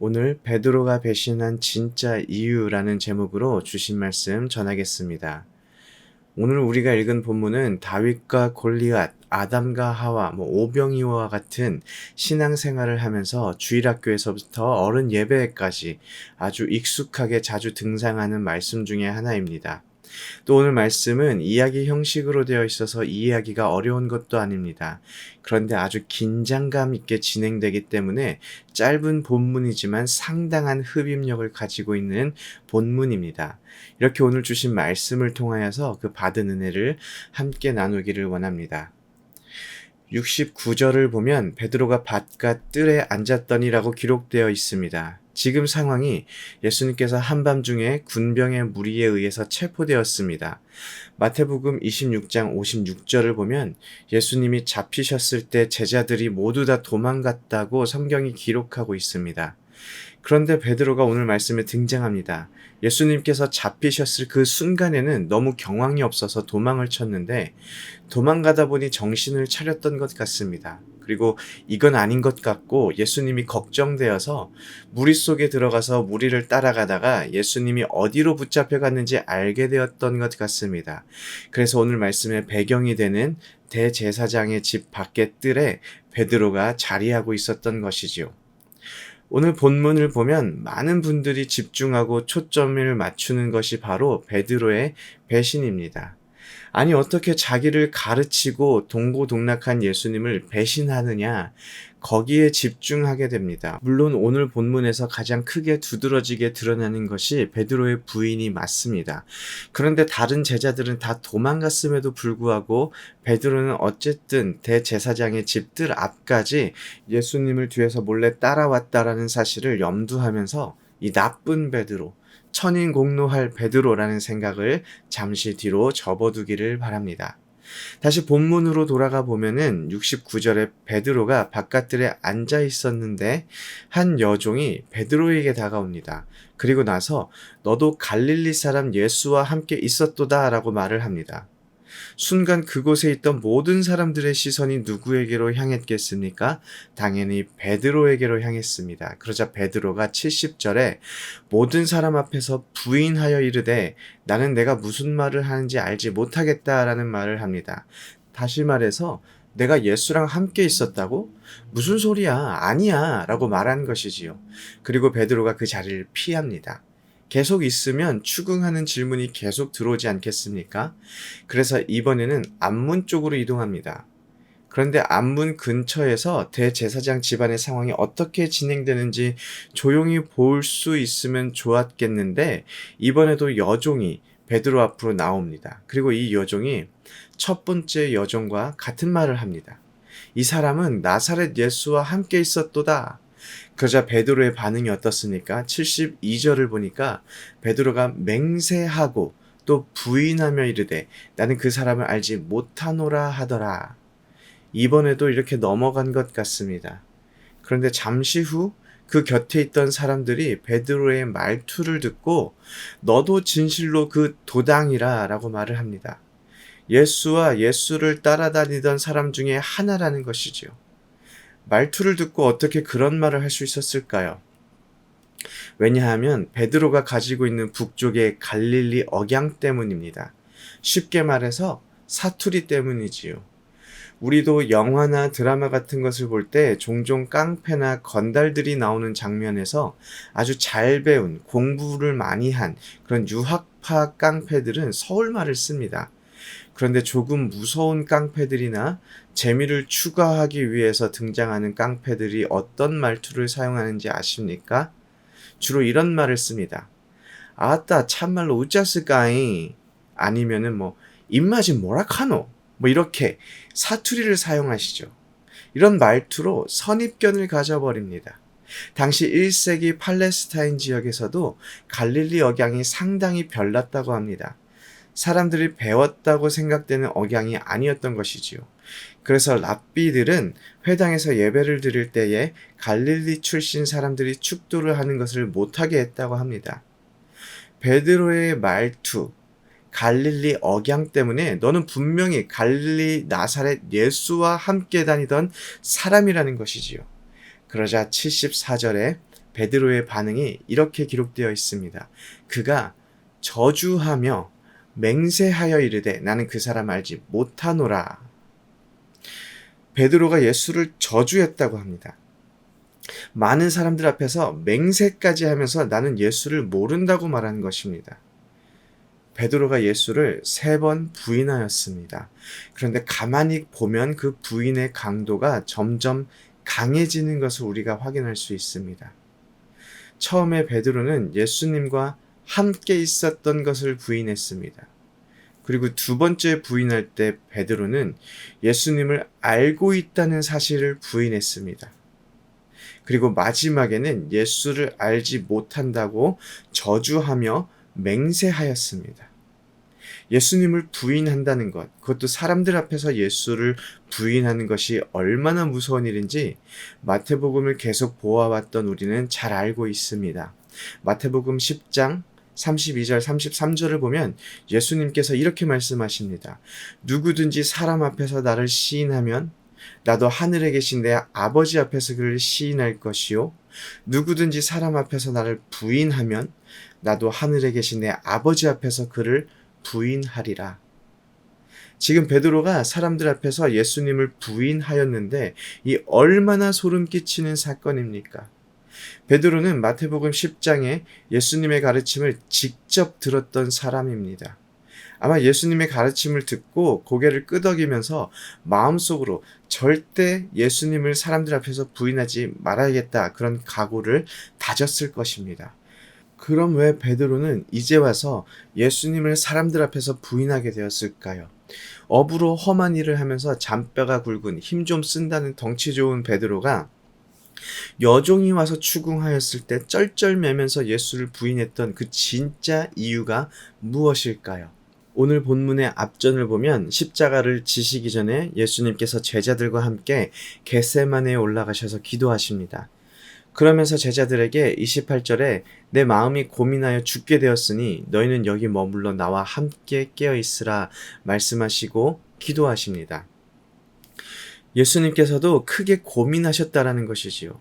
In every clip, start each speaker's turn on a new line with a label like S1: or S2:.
S1: 오늘 베드로가 배신한 진짜 이유라는 제목으로 주신 말씀 전하겠습니다. 오늘 우리가 읽은 본문은 다윗과 골리앗, 아담과 하와, 오병이어와 같은 신앙생활을 하면서 주일학교에서부터 어른 예배까지 아주 익숙하게 자주 등장하는 말씀 중에 하나입니다. 또 오늘 말씀은 이야기 형식으로 되어 있어서 이해하기가 어려운 것도 아닙니다. 그런데 아주 긴장감 있게 진행되기 때문에 짧은 본문이지만 상당한 흡입력을 가지고 있는 본문입니다. 이렇게 오늘 주신 말씀을 통하여서 그 받은 은혜를 함께 나누기를 원합니다. 69절을 보면 베드로가 바깥 뜰에 앉았더니라고 기록되어 있습니다. 지금 상황이 예수님께서 한밤중에 군병의 무리에 의해서 체포되었습니다. 마태복음 26장 56절을 보면 예수님이 잡히셨을 때 제자들이 모두 다 도망갔다고 성경이 기록하고 있습니다. 그런데 베드로가 오늘 말씀에 등장합니다. 예수님께서 잡히셨을 그 순간에는 너무 경황이 없어서 도망을 쳤는데 도망가다 보니 정신을 차렸던 것 같습니다. 그리고 이건 아닌 것 같고 예수님이 걱정되어서 무리 속에 들어가서 무리를 따라가다가 예수님이 어디로 붙잡혀 갔는지 알게 되었던 것 같습니다. 그래서 오늘 말씀의 배경이 되는 대제사장의 집 밖의 뜰에 베드로가 자리하고 있었던 것이지요. 오늘 본문을 보면 많은 분들이 집중하고 초점을 맞추는 것이 바로 베드로의 배신입니다. 아니 어떻게 자기를 가르치고 동고동락한 예수님을 배신하느냐, 거기에 집중하게 됩니다. 물론 오늘 본문에서 가장 크게 두드러지게 드러나는 것이 베드로의 부인이 맞습니다. 그런데 다른 제자들은 다 도망갔음에도 불구하고 베드로는 어쨌든 대제사장의 집들 앞까지 예수님을 뒤에서 몰래 따라왔다라는 사실을 염두하면서 이 나쁜 베드로, 천인공노할 베드로라는 생각을 잠시 뒤로 접어두기를 바랍니다. 다시 본문으로 돌아가 보면은 69절에 베드로가 바깥들에 앉아 있었는데 한 여종이 베드로에게 다가옵니다. 그리고 나서 너도 갈릴리 사람 예수와 함께 있었도다 라고 말을 합니다. 순간 그곳에 있던 모든 사람들의 시선이 누구에게로 향했겠습니까? 당연히 베드로에게로 향했습니다. 그러자 베드로가 70절에 모든 사람 앞에서 부인하여 이르되 나는 내가 무슨 말을 하는지 알지 못하겠다라는 말을 합니다. 다시 말해서 내가 예수랑 함께 있었다고? 무슨 소리야? 아니야 라고 말한 것이지요. 그리고 베드로가 그 자리를 피합니다. 계속 있으면 추궁하는 질문이 계속 들어오지 않겠습니까? 그래서 이번에는 앞문 쪽으로 이동합니다. 그런데 앞문 근처에서 대제사장 집안의 상황이 어떻게 진행되는지 조용히 볼 수 있으면 좋았겠는데 이번에도 여종이 베드로 앞으로 나옵니다. 그리고 이 여종이 첫 번째 여종과 같은 말을 합니다. 이 사람은 나사렛 예수와 함께 있었도다. 그러자 베드로의 반응이 어떻습니까? 72절을 보니까 베드로가 맹세하고 또 부인하며 이르되 나는 그 사람을 알지 못하노라 하더라. 이번에도 이렇게 넘어간 것 같습니다. 그런데 잠시 후 그 곁에 있던 사람들이 베드로의 말투를 듣고 너도 진실로 그 도당이라 라고 말을 합니다. 예수와 예수를 따라다니던 사람 중에 하나라는 것이지요. 말투를 듣고 어떻게 그런 말을 할 수 있었을까요? 왜냐하면 베드로가 가지고 있는 북쪽의 갈릴리 억양 때문입니다. 쉽게 말해서 사투리 때문이지요. 우리도 영화나 드라마 같은 것을 볼 때 종종 깡패나 건달들이 나오는 장면에서 아주 잘 배운, 공부를 많이 한 그런 유학파 깡패들은 서울말을 씁니다. 그런데 조금 무서운 깡패들이나 재미를 추가하기 위해서 등장하는 깡패들이 어떤 말투를 사용하는지 아십니까? 주로 이런 말을 씁니다. 아따 참말로 우짜스까이, 아니면은 입맛이 뭐라카노, 이렇게 사투리를 사용하시죠. 이런 말투로 선입견을 가져버립니다. 당시 1세기 팔레스타인 지역에서도 갈릴리 억양이 상당히 별났다고 합니다. 사람들이 배웠다고 생각되는 억양이 아니었던 것이지요. 그래서 랍비들은 회당에서 예배를 드릴 때에 갈릴리 출신 사람들이 축도를 하는 것을 못하게 했다고 합니다. 베드로의 말투, 갈릴리 억양 때문에 너는 분명히 갈릴리 나사렛 예수와 함께 다니던 사람이라는 것이지요. 그러자 74절에 베드로의 반응이 이렇게 기록되어 있습니다. 그가 저주하며 맹세하여 이르되 나는 그 사람 알지 못하노라. 베드로가 예수를 저주했다고 합니다. 많은 사람들 앞에서 맹세까지 하면서 나는 예수를 모른다고 말하는 것입니다. 베드로가 예수를 3번 부인하였습니다. 그런데 가만히 보면 그 부인의 강도가 점점 강해지는 것을 우리가 확인할 수 있습니다. 처음에 베드로는 예수님과 함께 있었던 것을 부인했습니다. 그리고 2번째 부인할 때 베드로는 예수님을 알고 있다는 사실을 부인했습니다. 그리고 마지막에는 예수를 알지 못한다고 저주하며 맹세하였습니다. 예수님을 부인한다는 것, 그것도 사람들 앞에서 예수를 부인하는 것이 얼마나 무서운 일인지 마태복음을 계속 보아왔던 우리는 잘 알고 있습니다. 마태복음 10장 32절 33절을 보면 예수님께서 이렇게 말씀하십니다. 누구든지 사람 앞에서 나를 시인하면 나도 하늘에 계신 내 아버지 앞에서 그를 시인할 것이요 누구든지 사람 앞에서 나를 부인하면 나도 하늘에 계신 내 아버지 앞에서 그를 부인하리라. 지금 베드로가 사람들 앞에서 예수님을 부인하였는데 이 얼마나 소름 끼치는 사건입니까? 베드로는 마태복음 10장에 예수님의 가르침을 직접 들었던 사람입니다. 아마 예수님의 가르침을 듣고 고개를 끄덕이면서 마음속으로 절대 예수님을 사람들 앞에서 부인하지 말아야겠다 그런 각오를 다졌을 것입니다. 그럼 왜 베드로는 이제 와서 예수님을 사람들 앞에서 부인하게 되었을까요? 업으로 험한 일을 하면서 잔뼈가 굵은 힘 좀 쓴다는 덩치 좋은 베드로가 여종이 와서 추궁하였을 때 쩔쩔매면서 예수를 부인했던 그 진짜 이유가 무엇일까요? 오늘 본문의 앞전을 보면 십자가를 지시기 전에 예수님께서 제자들과 함께 겟세마네에 올라가셔서 기도하십니다. 그러면서 제자들에게 28절에 내 마음이 고민하여 죽게 되었으니 너희는 여기 머물러 나와 함께 깨어 있으라 말씀하시고 기도하십니다. 예수님께서도 크게 고민하셨다라는 것이지요.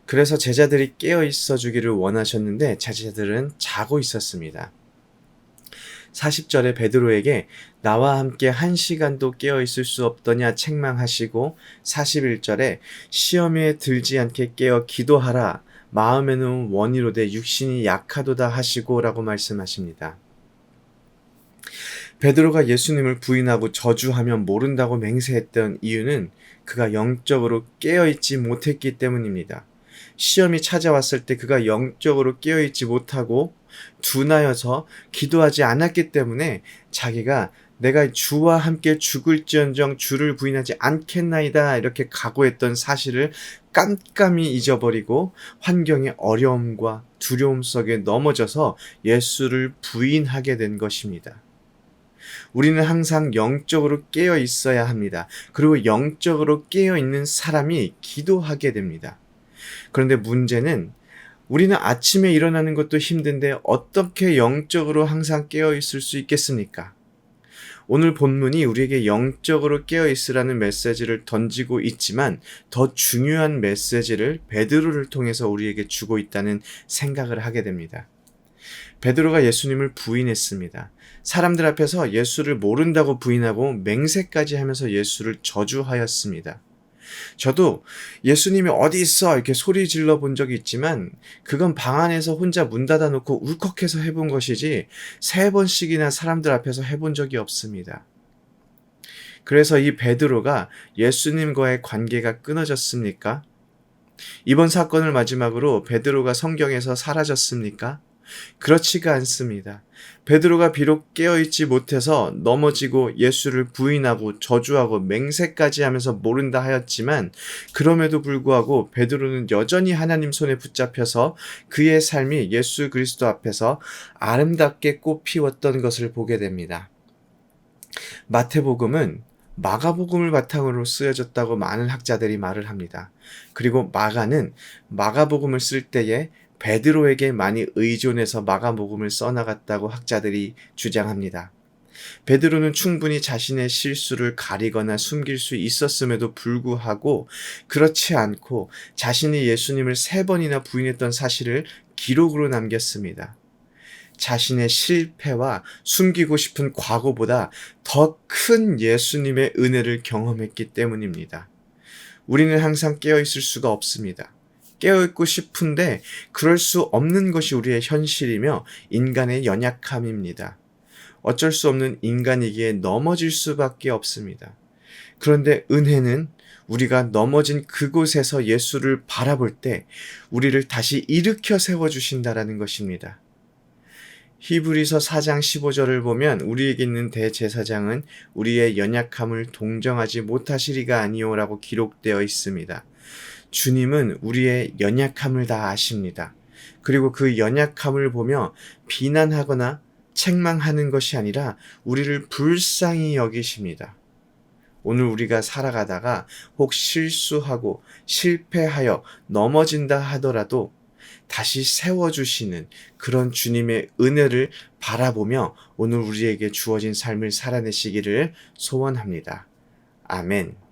S1: 그래서 제자들이 깨어 있어 주기를 원하셨는데 제자들은 자고 있었습니다. 40절에 베드로에게 나와 함께 1시간도 깨어 있을 수 없더냐 책망하시고 41절에 시험에 들지 않게 깨어 기도하라 마음에는 원이로되 육신이 약하도다 하시고 라고 말씀하십니다. 베드로가 예수님을 부인하고 저주하면 모른다고 맹세했던 이유는 그가 영적으로 깨어있지 못했기 때문입니다. 시험이 찾아왔을 때 그가 영적으로 깨어있지 못하고 둔하여서 기도하지 않았기 때문에 자기가 내가 주와 함께 죽을지언정 주를 부인하지 않겠나이다 이렇게 각오했던 사실을 깜깜이 잊어버리고 환경의 어려움과 두려움 속에 넘어져서 예수를 부인하게 된 것입니다. 우리는 항상 영적으로 깨어 있어야 합니다. 그리고 영적으로 깨어 있는 사람이 기도하게 됩니다. 그런데 문제는 우리는 아침에 일어나는 것도 힘든데 어떻게 영적으로 항상 깨어 있을 수 있겠습니까? 오늘 본문이 우리에게 영적으로 깨어 있으라는 메시지를 던지고 있지만 더 중요한 메시지를 베드로를 통해서 우리에게 주고 있다는 생각을 하게 됩니다. 베드로가 예수님을 부인했습니다. 사람들 앞에서 예수를 모른다고 부인하고 맹세까지 하면서 예수를 저주하였습니다. 저도 예수님이 어디 있어 이렇게 소리 질러 본 적이 있지만 그건 방 안에서 혼자 문 닫아 놓고 울컥해서 해본 것이지 3번씩이나 사람들 앞에서 해본 적이 없습니다. 그래서 이 베드로가 예수님과의 관계가 끊어졌습니까? 이번 사건을 마지막으로 베드로가 성경에서 사라졌습니까? 그렇지가 않습니다. 베드로가 비록 깨어있지 못해서 넘어지고 예수를 부인하고 저주하고 맹세까지 하면서 모른다 하였지만 그럼에도 불구하고 베드로는 여전히 하나님 손에 붙잡혀서 그의 삶이 예수 그리스도 앞에서 아름답게 꽃 피웠던 것을 보게 됩니다. 마태복음은 마가복음을 바탕으로 쓰여졌다고 많은 학자들이 말을 합니다. 그리고 마가는 마가복음을 쓸 때에 베드로에게 많이 의존해서 마가복음을 써나갔다고 학자들이 주장합니다. 베드로는 충분히 자신의 실수를 가리거나 숨길 수 있었음에도 불구하고 그렇지 않고 자신이 예수님을 3번이나 부인했던 사실을 기록으로 남겼습니다. 자신의 실패와 숨기고 싶은 과거보다 더 큰 예수님의 은혜를 경험했기 때문입니다. 우리는 항상 깨어있을 수가 없습니다. 깨어있고 싶은데 그럴 수 없는 것이 우리의 현실이며 인간의 연약함입니다. 어쩔 수 없는 인간이기에 넘어질 수밖에 없습니다. 그런데 은혜는 우리가 넘어진 그곳에서 예수를 바라볼 때 우리를 다시 일으켜 세워주신다라는 것입니다. 히브리서 4장 15절을 보면 우리에게 있는 대제사장은 우리의 연약함을 동정하지 못하시리가 아니오라고 기록되어 있습니다. 주님은 우리의 연약함을 다 아십니다. 그리고 그 연약함을 보며 비난하거나 책망하는 것이 아니라 우리를 불쌍히 여기십니다. 오늘 우리가 살아가다가 혹 실수하고 실패하여 넘어진다 하더라도 다시 세워주시는 그런 주님의 은혜를 바라보며 오늘 우리에게 주어진 삶을 살아내시기를 소원합니다. 아멘.